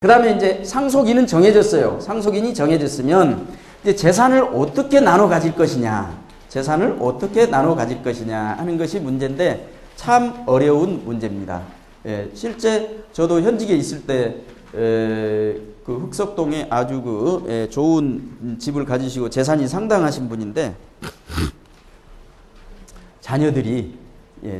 그 다음에 이제 상속인은 정해졌어요. 상속인이 정해졌으면 이제 재산을 어떻게 나눠 가질 것이냐, 재산을 어떻게 나눠 가질 것이냐 하는 것이 문제인데 참 어려운 문제입니다. 예, 실제 저도 현직에 있을 때 그 흑석동에 아주 좋은 집을 가지시고 재산이 상당하신 분인데 자녀들이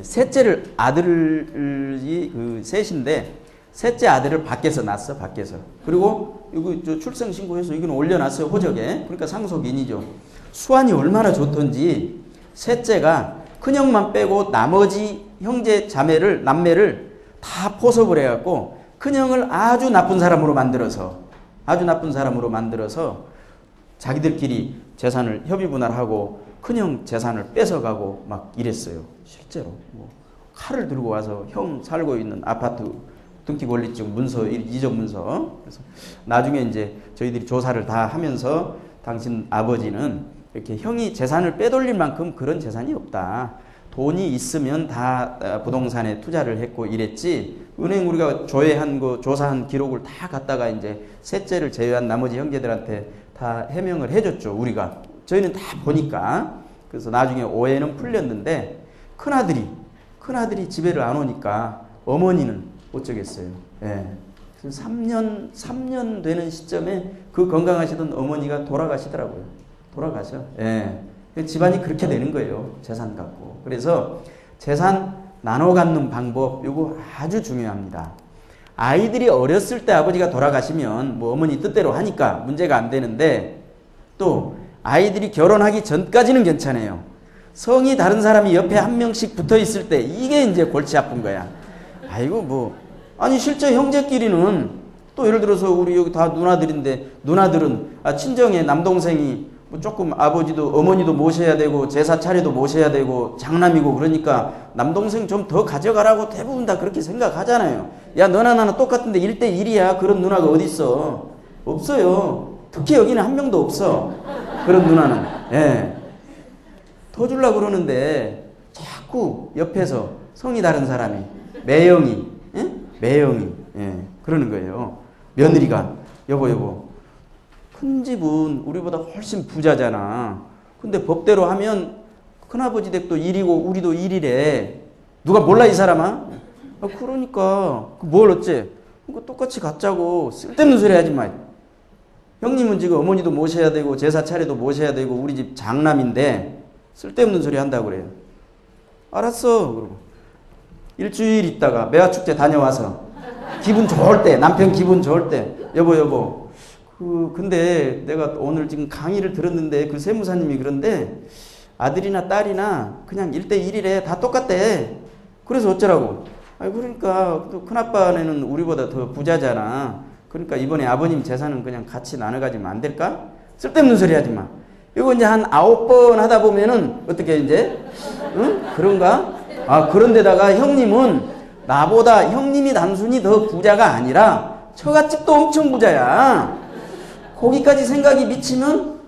셋째를 아들이 셋인데 셋째 아들을 밖에서 낳았어, 밖에서. 그리고 이거 출생 신고해서 이건 올려놨어요, 호적에. 그러니까 상속인이죠. 수완이 얼마나 좋던지 셋째가 큰형만 빼고 나머지 형제 자매를 남매를 다 포섭을 해갖고 큰형을 아주 나쁜 사람으로 만들어서 자기들끼리 재산을 협의 분할하고 큰형 재산을 뺏어가고 막 이랬어요. 실제로 칼을 들고 와서 형 살고 있는 아파트 등기권리증 문서, 이적 문서. 그래서 나중에 이제 저희들이 조사를 다 하면서 당신 아버지는 이렇게 형이 재산을 빼돌릴 만큼 그런 재산이 없다. 돈이 있으면 다 부동산에 투자를 했고 이랬지. 은행 우리가 조회한 거, 조사한 기록을 다 갖다가 이제 셋째를 제외한 나머지 형제들한테 다 해명을 해줬죠, 우리가. 저희는 다 보니까. 그래서 나중에 오해는 풀렸는데 큰아들이 집에를 안 오니까 어머니는 어쩌겠어요. 예. 3년 되는 시점에 그 건강하시던 어머니가 돌아가시더라고요. 돌아가셔. 예. 집안이 그렇게 되는 거예요. 재산 갖고. 그래서 재산 나눠 갖는 방법, 이거 아주 중요합니다. 아이들이 어렸을 때 아버지가 돌아가시면 뭐 어머니 뜻대로 하니까 문제가 안 되는데 또 아이들이 결혼하기 전까지는 괜찮아요. 성이 다른 사람이 옆에 한 명씩 붙어 있을 때 이게 이제 골치 아픈 거야. 아이고 아니 실제 형제끼리는 또 예를 들어서 우리 여기 다 누나들인데 누나들은 친정에 남동생이 뭐 조금 아버지도 어머니도 모셔야 되고 제사 차례도 모셔야 되고 장남이고 그러니까 남동생 좀 더 가져가라고 대부분 다 그렇게 생각하잖아요. 야 너나 나나 똑같은데 1대1이야. 그런 누나가 어딨어. 없어요. 특히 여기는 한 명도 없어. 그런 누나는. 예. 더 주려고 그러는데 자꾸 옆에서 성이 다른 사람이 매형이 그러는 거예요. 며느리가 여보 큰 집은 우리보다 훨씬 부자잖아. 근데 법대로 하면 큰아버지 댁도 일이고 우리도 일이래. 누가 몰라 이 사람아? 그러니까 뭘 어째? 그거 똑같이 갖자고. 쓸데없는 소리 하지 마. 형님은 지금 어머니도 모셔야 되고 제사 차례도 모셔야 되고 우리 집 장남인데 쓸데없는 소리 한다고 그래요. 알았어. 그러고 일주일 있다가 매화축제 다녀와서 기분 좋을 때, 남편 기분 좋을 때 여보 근데 내가 오늘 지금 강의를 들었는데 그 세무사님이 그런데 아들이나 딸이나 그냥 1대1이래. 다 똑같대. 그래서 어쩌라고? 그러니까 또 큰아빠는 우리보다 더 부자잖아. 그러니까 이번에 아버님 재산은 그냥 같이 나눠 가지면 안 될까? 쓸데없는 소리 하지 마. 이거 이제 한 9번 하다 보면은 어떻게 이제 그런가? 그런데다가 형님은 나보다 형님이 단순히 더 부자가 아니라 처갓집도 엄청 부자야. 거기까지 생각이 미치면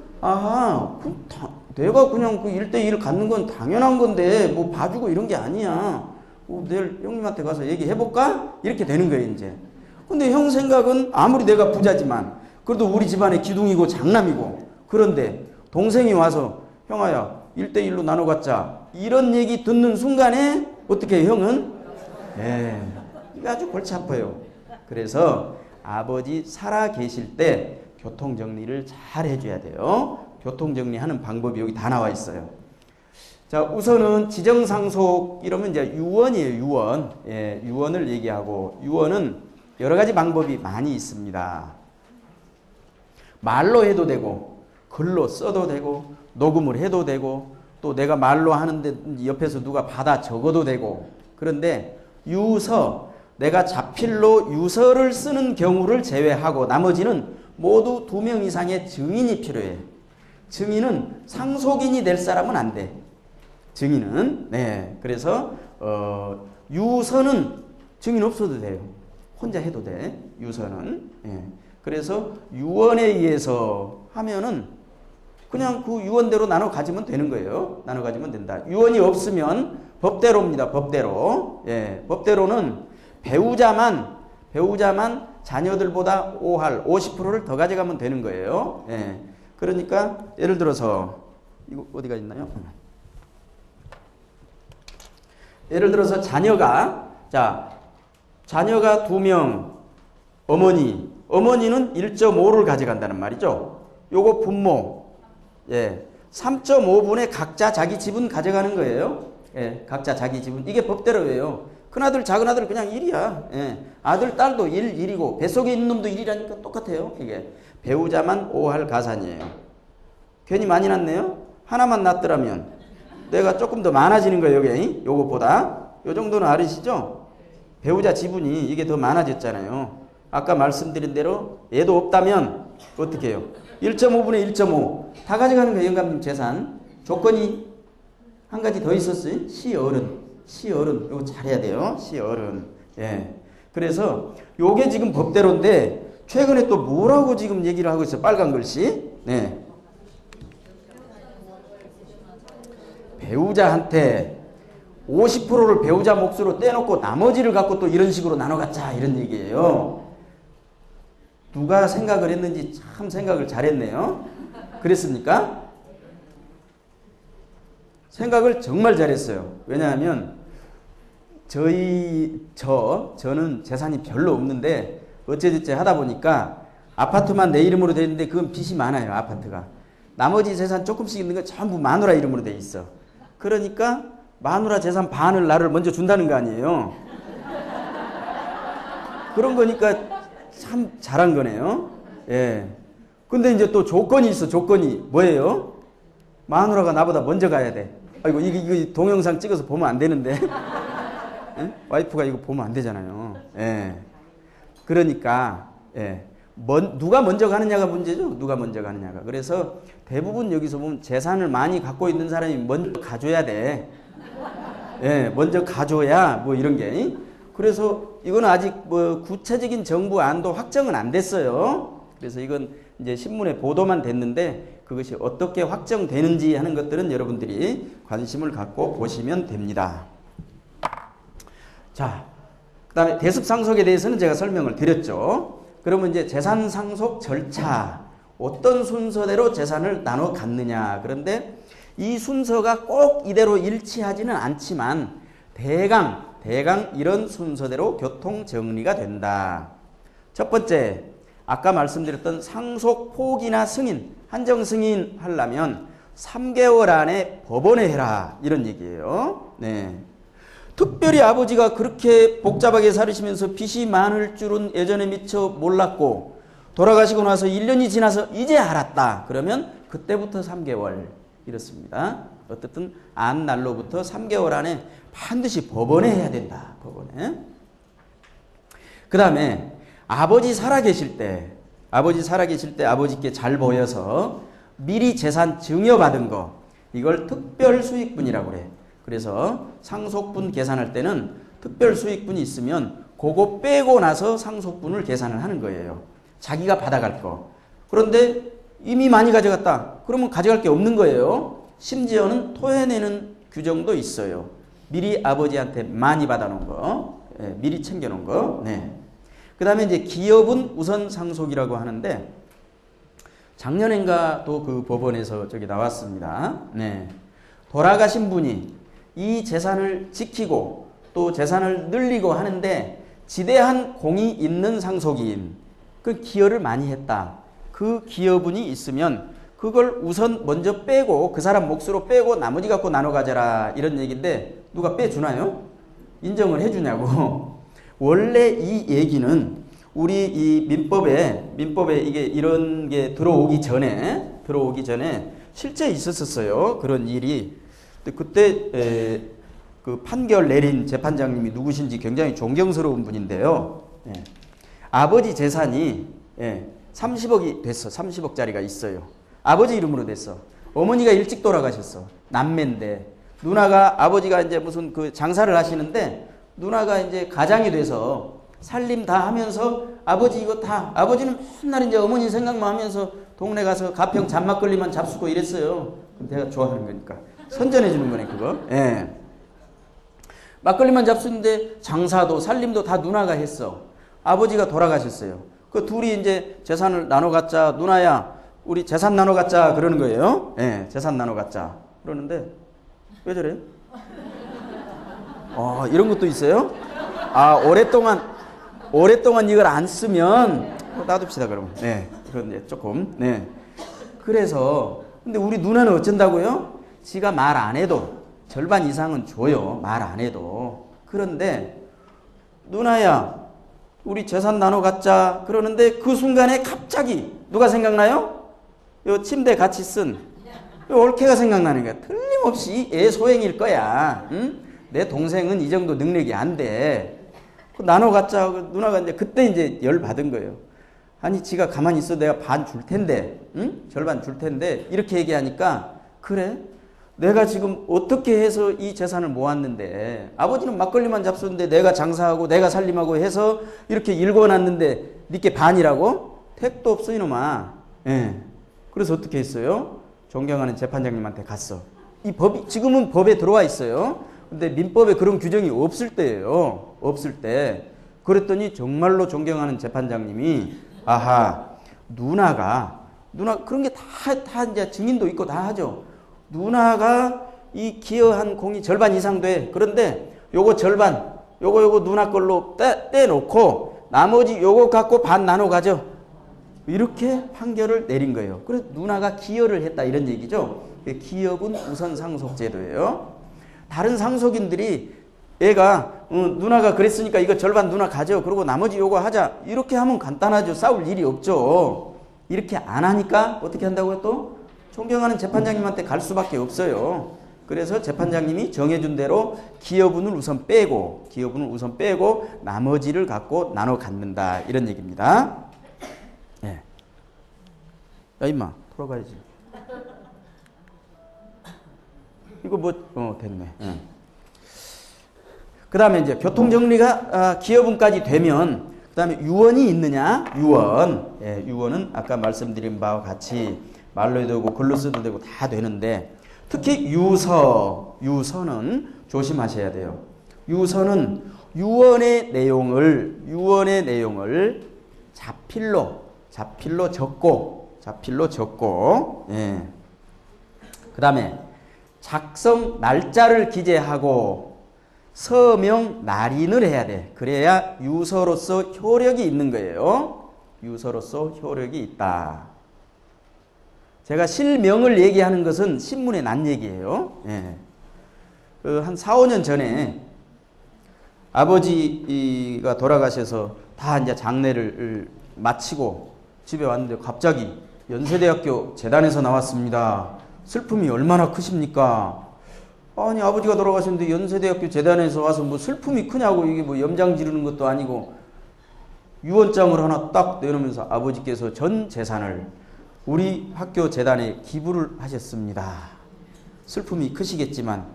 내가 그냥 그 1대1을 갖는 건 당연한 건데 뭐 봐주고 이런 게 아니야. 내일 형님한테 가서 얘기해볼까? 이렇게 되는 거예요 이제. 근데 형 생각은 아무리 내가 부자지만 그래도 우리 집안의 기둥이고 장남이고 그런데 동생이 와서 형아야 1대1로 나눠 갖자 이런 얘기 듣는 순간에 어떻게 해요, 형은? 이게 아주 골치 아파요. 그래서 아버지 살아 계실 때 교통정리를 잘 해줘야 돼요. 교통정리하는 방법이 여기 다 나와 있어요. 자, 우선은 지정상속 이러면 이제 유언이에요. 유언. 유언을 얘기하고 유언은 여러 가지 방법이 많이 있습니다. 말로 해도 되고 글로 써도 되고 녹음을 해도 되고 또 내가 말로 하는데 옆에서 누가 받아 적어도 되고. 그런데 유서, 내가 자필로 유서를 쓰는 경우를 제외하고 나머지는 모두 2명 이상의 증인이 필요해. 증인은 상속인이 될 사람은 안 돼. 증인은. 그래서 유서는 증인 없어도 돼요. 혼자 해도 돼. 유서는. 그래서 유언에 의해서 하면은 그냥 그 유언대로 나눠 가지면 되는 거예요. 나눠 가지면 된다. 유언이 없으면 법대로입니다. 법대로. 법대로는 배우자만 자녀들보다 5할, 50%를 더 가져가면 되는 거예요. 예. 그러니까 예를 들어서 이거 어디가 있나요? 예를 들어서 자녀가 2명, 어머니는 1.5를 가져간다는 말이죠. 요거 부모, 3.5분의 각자 자기 지분 가져가는 거예요. 예, 각자 자기 지분. 이게 법대로예요. 큰아들, 작은아들 그냥 1이야. 예. 아들, 딸도 1이고 뱃속에 있는 놈도 1이라니까 똑같아요. 이게 배우자만 5할 가산이에요. 괜히 많이 났네요. 하나만 낳더라면 내가 조금 더 많아지는 거예요. 여기 요것보다. 요 정도는 알으시죠? 배우자 지분이 이게 더 많아졌잖아요. 아까 말씀드린 대로 얘도 없다면 어떻게 해요? 1.5분의 1.5 다 가져가는 거예요. 영감님 재산. 조건이 한 가지 더 있었어요. 시어른. 이거 잘해야 돼요. 시어른. 예. 그래서 요게 지금 법대로인데 최근에 또 뭐라고 지금 얘기를 하고 있어요. 빨간 글씨. 네. 배우자한테 50%를 배우자 몫으로 떼놓고 나머지를 갖고 또 이런 식으로 나눠 갖자 이런 얘기예요. 누가 생각을 했는지 참 생각을 잘했네요. 그랬습니까? 생각을 정말 잘했어요. 왜냐하면 저는 재산이 별로 없는데 어째저째 하다 보니까 아파트만 내 이름으로 돼 있는데 그건 빚이 많아요. 아파트가. 나머지 재산 조금씩 있는 건 전부 마누라 이름으로 돼 있어. 그러니까 마누라 재산 반을 나를 먼저 준다는 거 아니에요. 그런 거니까 참 잘한 거네요. 예. 근데 이제 또 조건이 있어. 조건이 뭐예요? 마누라가 나보다 먼저 가야 돼. 아이고 이거 동영상 찍어서 보면 안 되는데. 예? 와이프가 이거 보면 안 되잖아요. 예. 그러니까 누가 먼저 가느냐가 문제죠. 누가 먼저 가느냐가. 그래서 대부분 여기서 보면 재산을 많이 갖고 있는 사람이 먼저 가줘야 돼. 예, 먼저 가줘야 뭐 이런 게. 그래서 이건 아직 뭐 구체적인 정부 안도 확정은 안 됐어요. 그래서 이건 이제 신문에 보도만 됐는데 그것이 어떻게 확정되는지 하는 것들은 여러분들이 관심을 갖고 보시면 됩니다. 자, 그 다음에 대습상속에 대해서는 제가 설명을 드렸죠. 그러면 이제 재산상속 절차, 어떤 순서대로 재산을 나눠 갖느냐. 그런데 이 순서가 꼭 이대로 일치하지는 않지만 대강 이런 순서대로 교통 정리가 된다. 첫 번째, 아까 말씀드렸던 상속 포기나 승인, 한정 승인 하려면 3개월 안에 법원에 해라. 이런 얘기예요. 네. 특별히 아버지가 그렇게 복잡하게 살으시면서 빚이 많을 줄은 예전에 미처 몰랐고 돌아가시고 나서 1년이 지나서 이제 알았다. 그러면 그때부터 3개월 이렇습니다. 어쨌든 안 날로부터 3개월 안에 반드시 법원에 해야 된다. 법원에. 그 다음에 아버지 살아계실 때 아버지께 잘 보여서 미리 재산 증여받은 거 이걸 특별수익분이라고 그래. 그래서 상속분 계산할 때는 특별수익분이 있으면 그거 빼고 나서 상속분을 계산을 하는 거예요. 자기가 받아갈 거. 그런데 이미 많이 가져갔다. 그러면 가져갈 게 없는 거예요. 심지어는 토해내는 규정도 있어요. 미리 아버지한테 많이 받아놓은 거. 미리 챙겨놓은 거. 네. 그 다음에 이제 기업은 우선 상속이라고 하는데 작년엔가 또 그 법원에서 저기 나왔습니다. 네. 돌아가신 분이 이 재산을 지키고 또 재산을 늘리고 하는데 지대한 공이 있는 상속인 그 기여를 많이 했다. 그 기여분이 있으면 그걸 우선 먼저 빼고 그 사람 몫으로 빼고 나머지 갖고 나눠 가져라 이런 얘기인데 누가 빼주나요? 인정을 해주냐고. 원래 이 얘기는 우리 이 민법에 이게 이런 게 들어오기 전에 실제 있었었어요. 그런 일이. 그때 그 판결 내린 재판장님이 누구신지 굉장히 존경스러운 분인데요. 아버지 재산이 30억이 됐어. 30억짜리가 있어요. 아버지 이름으로 됐어. 어머니가 일찍 돌아가셨어. 남매인데 누나가 아버지가 이제 무슨 그 장사를 하시는데 누나가 이제 가장이 돼서 살림 다 하면서 아버지 이거 다 아버지는 맨날 이제 어머니 생각만 하면서 동네 가서 가평 잡막걸리만 잡수고 이랬어요. 그럼 내가 좋아하는 거니까 선전해 주는 거네 그거. 막걸리만 잡수는데 장사도 살림도 다 누나가 했어. 아버지가 돌아가셨어요. 그 둘이 이제 재산을 나눠 갖자. 누나야, 우리 재산 나눠 갖자. 그러는 거예요. 예, 재산 나눠 갖자. 그러는데, 왜 저래요? 이런 것도 있어요? 오랫동안 이걸 안 쓰면, 놔둡시다, 그러면. 네. 그런데 조금, 네. 그래서, 근데 우리 누나는 어쩐다고요? 지가 말 안 해도, 절반 이상은 줘요. 말 안 해도. 그런데, 누나야, 우리 재산 나눠 갖자. 그러는데 그 순간에 갑자기 누가 생각나요? 요 침대 같이 쓴 요 올케가 생각나는 거야. 틀림없이 애 소행일 거야. 응? 내 동생은 이 정도 능력이 안 돼. 나눠 갖자. 누나가 이제 그때 이제 열 받은 거예요. 아니, 지가 가만히 있어 내가 반 줄 텐데, 응? 절반 줄 텐데 이렇게 얘기하니까 그래? 내가 지금 어떻게 해서 이 재산을 모았는데 아버지는 막걸리만 잡수는데 내가 장사하고 내가 살림하고 해서 이렇게 일궈놨는데 니께 반이라고? 택도 없어 이놈아. 예. 그래서 어떻게 했어요? 존경하는 재판장님한테 갔어. 이 법이 지금은 법에 들어와 있어요. 근데 민법에 그런 규정이 없을 때예요. 없을 때. 그랬더니 정말로 존경하는 재판장님이 아하, 누나 그런 게 다 이제 증인도 있고 다 하죠. 누나가 이 기여한 공이 절반 이상 돼. 그런데 요거 절반, 요거 누나 걸로 떼놓고 나머지 요거 갖고 반 나눠 가져. 이렇게 판결을 내린 거예요. 그래서 누나가 기여를 했다 이런 얘기죠. 기여분 우선 상속제도예요. 다른 상속인들이 얘가 누나가 그랬으니까 이거 절반 누나 가져. 그리고 나머지 요거 하자. 이렇게 하면 간단하죠. 싸울 일이 없죠. 이렇게 안 하니까 어떻게 한다고요 또? 존경하는 재판장님한테 갈 수밖에 없어요. 그래서 재판장님이 정해준 대로 기여분을 우선 빼고 나머지를 갖고 나눠 갖는다 이런 얘기입니다. 예. 야 임마 돌아가야지. 이거 뭐 됐네. 예. 그 다음에 이제 교통정리가 기여분까지 되면 그 다음에 유언이 있느냐? 유언. 예, 유언은 아까 말씀드린 바와 같이 말로 해도 되고 글로 써도 되고 다 되는데 특히 유서는 조심하셔야 돼요. 유서는 유언의 내용을 자필로 적고 예. 그 다음에 작성 날짜를 기재하고 서명 날인을 해야 돼. 그래야 유서로서 효력이 있는 거예요. 유서로서 효력이 있다. 제가 실명을 얘기하는 것은 신문에 난 얘기예요. 예. 한 4, 5년 전에 아버지가 돌아가셔서 다 이제 장례를 마치고 집에 왔는데 갑자기 연세대학교 재단에서 나왔습니다. 슬픔이 얼마나 크십니까? 아니 아버지가 돌아가셨는데 연세대학교 재단에서 와서 뭐 슬픔이 크냐고. 이게 뭐 염장 지르는 것도 아니고 유언장을 하나 딱 내놓으면서 아버지께서 전 재산을 우리 학교 재단에 기부를 하셨습니다. 슬픔이 크시겠지만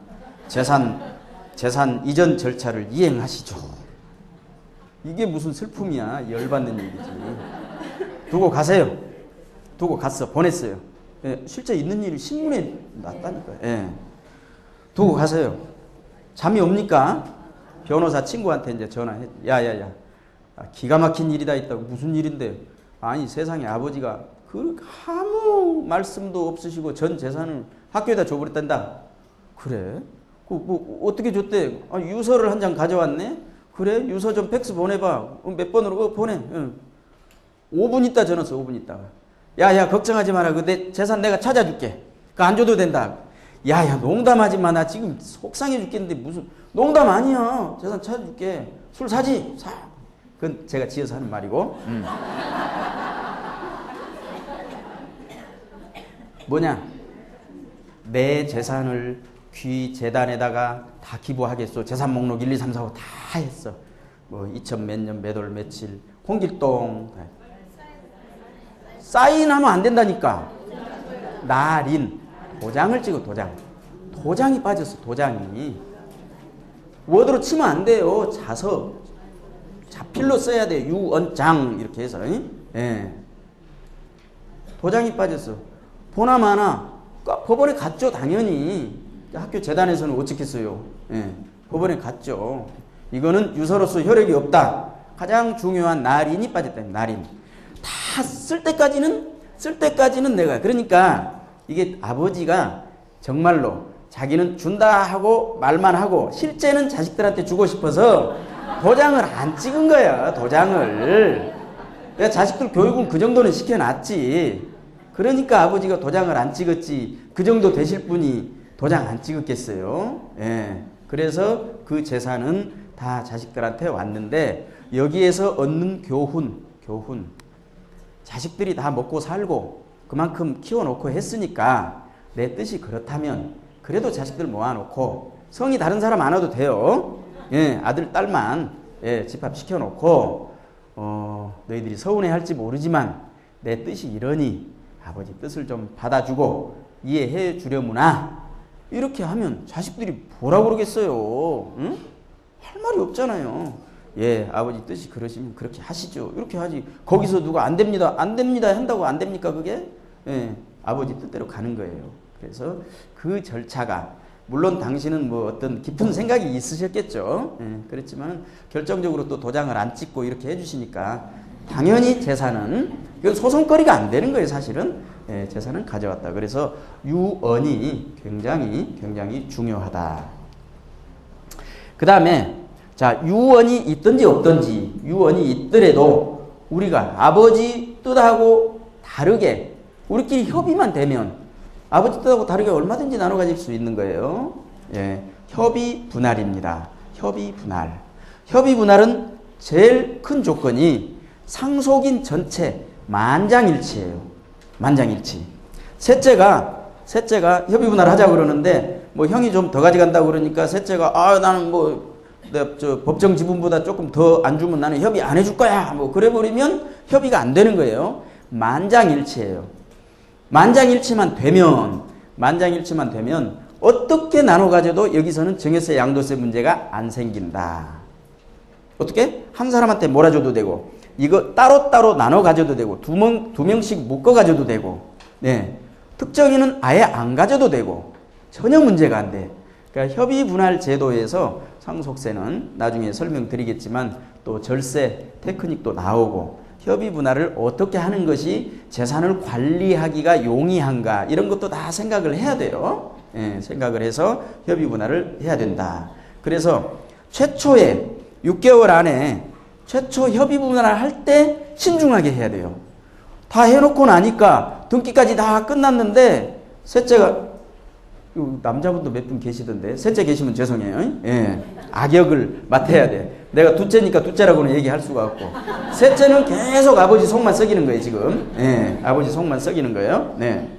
재산 이전 절차를 이행하시죠. 이게 무슨 슬픔이야. 열받는 얘기지. 두고 가세요. 두고 갔어. 보냈어요. 예, 실제 있는 일이 신문에 났다니까요. 예. 두고 가세요. 잠이 옵니까? 변호사 친구한테 이제 전화해. 야야야. 기가 막힌 일이다 있다고. 무슨 일인데? 아니 세상에 아버지가 그 아무 말씀도 없으시고 전 재산을 학교에다 줘버렸단다. 그래? 뭐 어떻게 줬대? 유서를 한 장 가져왔네? 그래? 유서 좀 팩스 보내봐. 몇 번으로? 보내. 응. 5분 있다 전화 써. 5분 있다가. 야야 걱정하지 마라. 내 재산 내가 찾아줄게. 그거 안 줘도 된다. 야야 농담하지 마. 나 지금 속상해 죽겠는데 무슨 농담 아니야. 재산 찾아줄게. 술 사지? 사. 그건 제가 지어서 하는 말이고. 뭐냐? 내 재산을 귀 재단에다가 다 기부하겠소. 재산 목록 1, 2, 3, 4, 5 다 했어. 뭐 2000 몇 년 몇 월 며칠 홍길동 사인하면 안 된다니까. 날인 도장을 찍어. 도장이 빠졌어. 도장이 워드로 치면 안 돼요. 자필로 써야 돼. 유언장 이렇게 해서. 예. 도장이 빠졌어. 보나마나 법원에 갔죠. 당연히. 학교 재단에서는 어떻겠어요. 예. 법원에 갔죠. 이거는 유서로서 효력이 없다. 가장 중요한 날인이 빠졌다. 날인. 다 쓸 때까지는 내가. 그러니까 이게 아버지가 정말로 자기는 준다 하고 말만 하고 실제는 자식들한테 주고 싶어서 도장을 안 찍은 거야. 도장을. 내가 자식들 교육은 그 정도는 시켜놨지. 그러니까 아버지가 도장을 안 찍었지. 그 정도 되실 분이 도장 안 찍었겠어요. 예. 그래서 그 재산은 다 자식들한테 왔는데 여기에서 얻는 교훈. 자식들이 다 먹고 살고 그만큼 키워놓고 했으니까 내 뜻이 그렇다면 그래도 자식들 모아놓고 성이 다른 사람 안 와도 돼요. 예, 아들, 딸만 집합시켜놓고 너희들이 서운해할지 모르지만 내 뜻이 이러니 아버지 뜻을 좀 받아주고 이해해 주려무나 이렇게 하면 자식들이 뭐라 그러겠어요. 응? 할 말이 없잖아요. 예, 아버지 뜻이 그러시면 그렇게 하시죠. 이렇게 하지. 거기서 누가 안 됩니다 한다고 안 됩니까 그게? 예, 아버지 뜻대로 가는 거예요. 그래서 그 절차가 물론 당신은 뭐 어떤 깊은 생각이 있으셨겠죠. 예, 그렇지만 결정적으로 또 도장을 안 찍고 이렇게 해주시니까 당연히 재산은 이건 소송거리가 안 되는 거예요. 사실은 예, 재산은 가져왔다. 그래서 유언이 굉장히 중요하다. 그 다음에 자, 유언이 있든지 없든지 유언이 있더라도 우리가 아버지 뜻하고 다르게 우리끼리 협의만 되면 아버지 뜻하고 다르게 얼마든지 나눠 가질 수 있는 거예요. 예, 협의 분할입니다. 협의 분할. 협의 분할은 제일 큰 조건이 상속인 전체 만장일치예요. 만장일치. 셋째가 협의 분할 하자고 그러는데 뭐 형이 좀 더 가져간다고 그러니까 셋째가 나는 뭐 저 법정 지분보다 조금 더 안 주면 나는 협의 안 해줄 거야. 뭐 그래 버리면 협의가 안 되는 거예요. 만장일치예요. 만장일치만 되면 어떻게 나눠 가져도 여기서는 증여세 양도세 문제가 안 생긴다. 어떻게? 한 사람한테 몰아줘도 되고 이거 따로따로 나눠 가져도 되고 두 명씩 묶어 가져도 되고 네. 특정인은 아예 안 가져도 되고 전혀 문제가 안 돼. 그러니까 협의 분할 제도에서 상속세는 나중에 설명드리겠지만 또 절세 테크닉도 나오고 협의 분할을 어떻게 하는 것이 재산을 관리하기가 용이한가 이런 것도 다 생각을 해야 돼요. 예, 생각을 해서 협의 분할을 해야 된다. 그래서 최초에 6개월 안에 최초 협의 분할을 할 때 신중하게 해야 돼요. 다 해놓고 나니까 등기까지 다 끝났는데 셋째가 남자분도 몇 분 계시던데 셋째 계시면 죄송해요. 예, 악역을 맡아야 돼. 내가 둘째니까 둘째라고는 얘기할 수가 없고 셋째는 계속 아버지 속만 썩이는 거예요 지금. 예, 아버지 속만 썩이는 거예요. 네.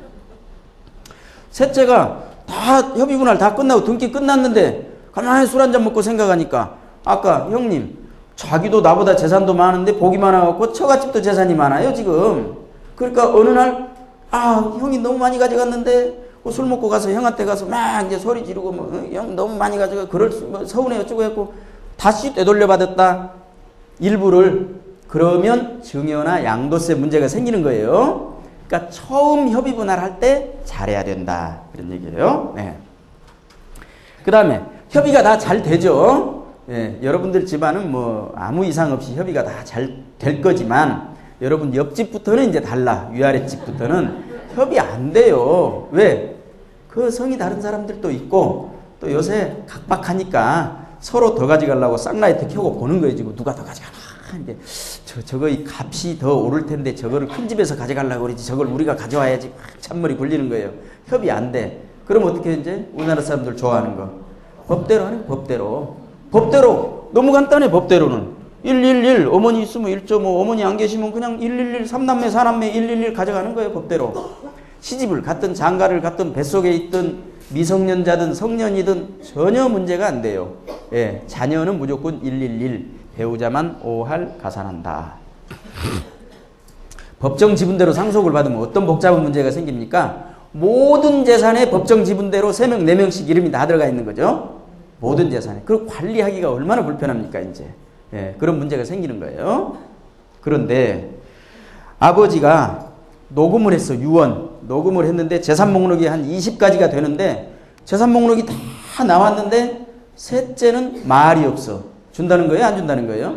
셋째가 다 협의분할 다 끝나고 등기 끝났는데 가만히 술 한잔 먹고 생각하니까 아까 형님 자기도 나보다 재산도 많은데 복이 많아갖고 처갓집도 재산이 많아요 지금. 그러니까 어느 날 형이 너무 많이 가져갔는데 술 먹고 가서 형한테 가서 막 이제 소리 지르고 형 너무 많이 가져가 서운해 어쩌고 했고 다시 되돌려 받았다 일부를 그러면 증여나 양도세 문제가 생기는 거예요. 그러니까 처음 협의 분할할 때 잘해야 된다 그런 얘기예요. 네. 그 다음에 협의가 다 잘 되죠. 예, 여러분들 집안은 뭐 아무 이상 없이 협의가 다 잘 될 거지만 여러분 옆집부터는 이제 달라. 위아래 집부터는 협의 안 돼요. 왜? 그 성이 다른 사람들도 있고 또 요새 각박하니까 서로 더 가져가려고 쌍라이트 켜고 보는 거예요. 지금 누가 더 가져가나. 이제 저거 이 값이 더 오를 텐데 저거를 큰 집에서 가져가려고 그러지 저걸 우리가 가져와야지. 찬머리 굴리는 거예요. 협의 안 돼. 그럼 어떻게 이제 우리나라 사람들 좋아하는 거? 법대로 하는 법대로. 법대로. 너무 간단해 법대로는. 111 어머니 있으면 1.5 어머니 안 계시면 그냥 111 3남매 4남매 111 가져가는 거예요 법대로. 시집을 갔든 장가를 갔든 뱃속에 있든 미성년자든 성년이든 전혀 문제가 안 돼요. 예, 자녀는 무조건 111 배우자만 5할 가산한다. 법정 지분대로 상속을 받으면 어떤 복잡한 문제가 생깁니까? 모든 재산에 법정 지분대로 3명 4명씩 이름이 다 들어가 있는 거죠. 모든 재산에. 그걸 관리하기가 얼마나 불편합니까 이제. 예, 그런 문제가 생기는 거예요. 그런데 아버지가 녹음을 했어. 유언. 녹음을 했는데 재산 목록이 한 20가지가 되는데 재산 목록이 다 나왔는데 셋째는 말이 없어. 준다는 거예요? 안 준다는 거예요?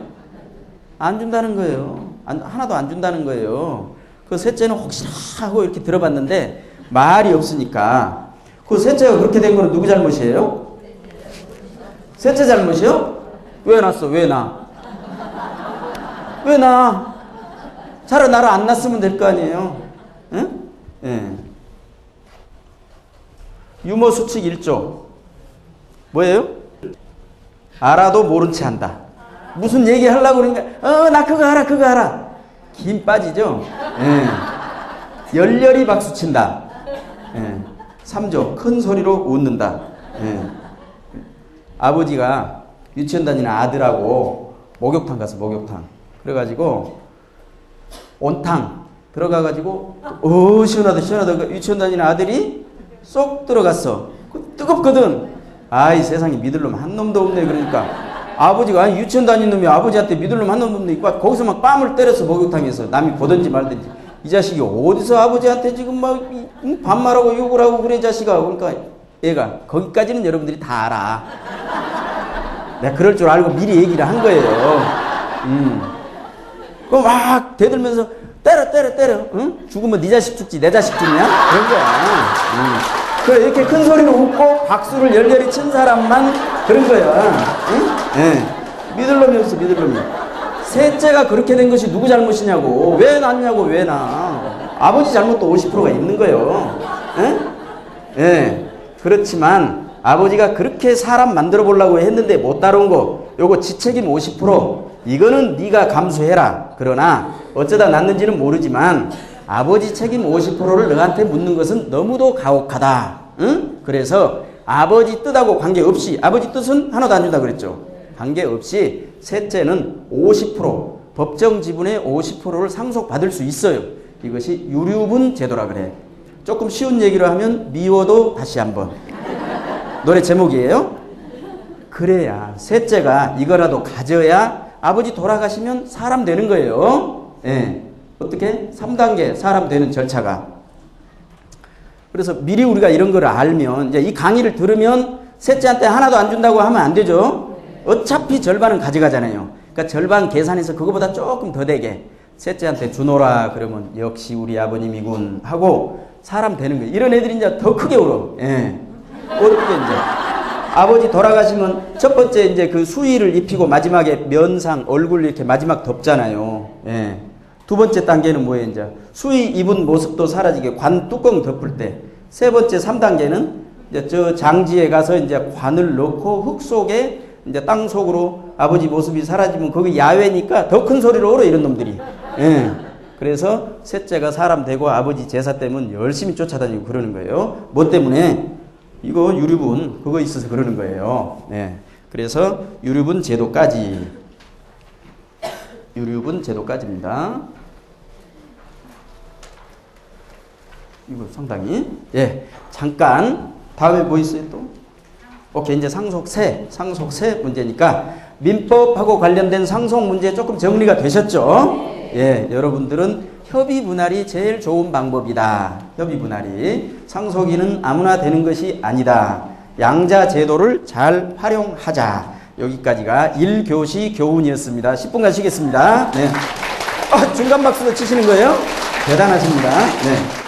안 준다는 거예요. 하나도 안 준다는 거예요. 그 셋째는 혹시나 하고 이렇게 들어봤는데 말이 없으니까. 그 셋째가 그렇게 된 거는 누구 잘못이에요? 셋째 잘못이요? 왜 낳았어? 왜 낳아? 왜 낳아? 차라리 나를 안 낳았으면 될 거 아니에요. 응? 예. 유머 수칙 1조. 뭐예요? 알아도 모른 체 한다. 무슨 얘기 하려고 그러니까, 나 그거 알아, 그거 알아. 김 빠지죠? 예. 열렬히 박수 친다. 예. 3조. 큰 소리로 웃는다. 예. 아버지가 유치원 다니는 아들하고 목욕탕 갔어, 목욕탕. 그래가지고, 온탕 들어가가지고, 시원하다, 시원하다. 유치원 다니는 아들이 쏙 들어갔어. 뜨겁거든. 아이, 세상에 믿을 놈 한 놈도 없네. 그러니까. 아버지가, 유치원 다니는 놈이 아버지한테 믿을 놈 한 놈도 없네. 거기서 막 뺨을 때렸어, 목욕탕에서. 남이 보든지 말든지. 이 자식이 어디서 아버지한테 지금 막 반말하고 욕을 하고 그래, 자식아. 그러니까 얘가, 거기까지는 여러분들이 다 알아. 내가 그럴 줄 알고 미리 얘기를 한 거예요. 그럼 막 대들면서 때려. 응? 죽으면 네 자식 죽지 내 자식 죽냐? 그런 거야. 그래, 이렇게 큰 소리로 웃고 박수를 열렬히 친 사람만 그런 거야. 응? 예. 믿을 놈이 없어, 믿을 놈이. 셋째가 그렇게 된 것이 누구 잘못이냐고. 왜 낳냐고, 왜 낳아. 아버지 잘못도 50%가 있는 거예요. 예? 예. 그렇지만 아버지가 그렇게 사람 만들어 보려고 했는데 못 따라온 거, 요거 지책임 50%, 이거는 네가 감수해라. 그러나 어쩌다 낳는지는 모르지만 아버지 책임 50%를 너한테 묻는 것은 너무도 가혹하다. 응? 그래서 아버지 뜻하고 관계없이, 아버지 뜻은 하나도 안 준다 그랬죠. 관계없이 셋째는 50%, 법정 지분의 50%를 상속받을 수 있어요. 이것이 유류분 제도라 그래. 조금 쉬운 얘기로 하면 미워도 다시 한번. 노래 제목이에요. 그래야 셋째가 이거라도 가져야 아버지 돌아가시면 사람 되는 거예요. 예. 어떻게? 3단계 사람 되는 절차가. 그래서 미리 우리가 이런 거를 알면, 이제 이 강의를 들으면 셋째한테 하나도 안 준다고 하면 안 되죠. 어차피 절반은 가져가잖아요. 그러니까 절반 계산해서 그거보다 조금 더 되게 셋째한테 주노라 그러면 역시 우리 아버님이군 하고 사람 되는 거예요. 이런 애들이 이제 더 크게 울어. 예. 어떻게 이제 아버지 돌아가시면 첫 번째 이제 그 수의를 입히고 마지막에 면상 얼굴 이렇게 마지막 덮잖아요. 예. 두 번째 단계는 뭐예요? 이제 수의 입은 모습도 사라지게 관 뚜껑 덮을 때. 세 번째 3단계는 이제 저 장지에 가서 이제 관을 넣고 흙 속에 이제 땅 속으로 아버지 모습이 사라지면 거기 야외니까 더 큰 소리로 울어, 이런 놈들이. 예. 그래서 셋째가 사람 되고 아버지 제사 때문에 열심히 쫓아다니고 그러는 거예요. 뭐 때문에? 이거 유류분 그거 있어서 그러는 거예요. 네. 그래서 유류분 제도까지. 유류분 제도까지입니다. 이거 상당히. 예. 잠깐. 다음에 뭐 있어요 또? 오케이. 이제 상속세 문제니까 민법하고 관련된 상속 문제 조금 정리가 되셨죠? 예. 여러분들은 협의 분할이 제일 좋은 방법이다. 협의 분할이. 상속인은 아무나 되는 것이 아니다. 양자 제도를 잘 활용하자. 여기까지가 1교시 교훈이었습니다. 10분간 쉬겠습니다. 네. 중간 박수도 치시는 거예요? 대단하십니다. 네.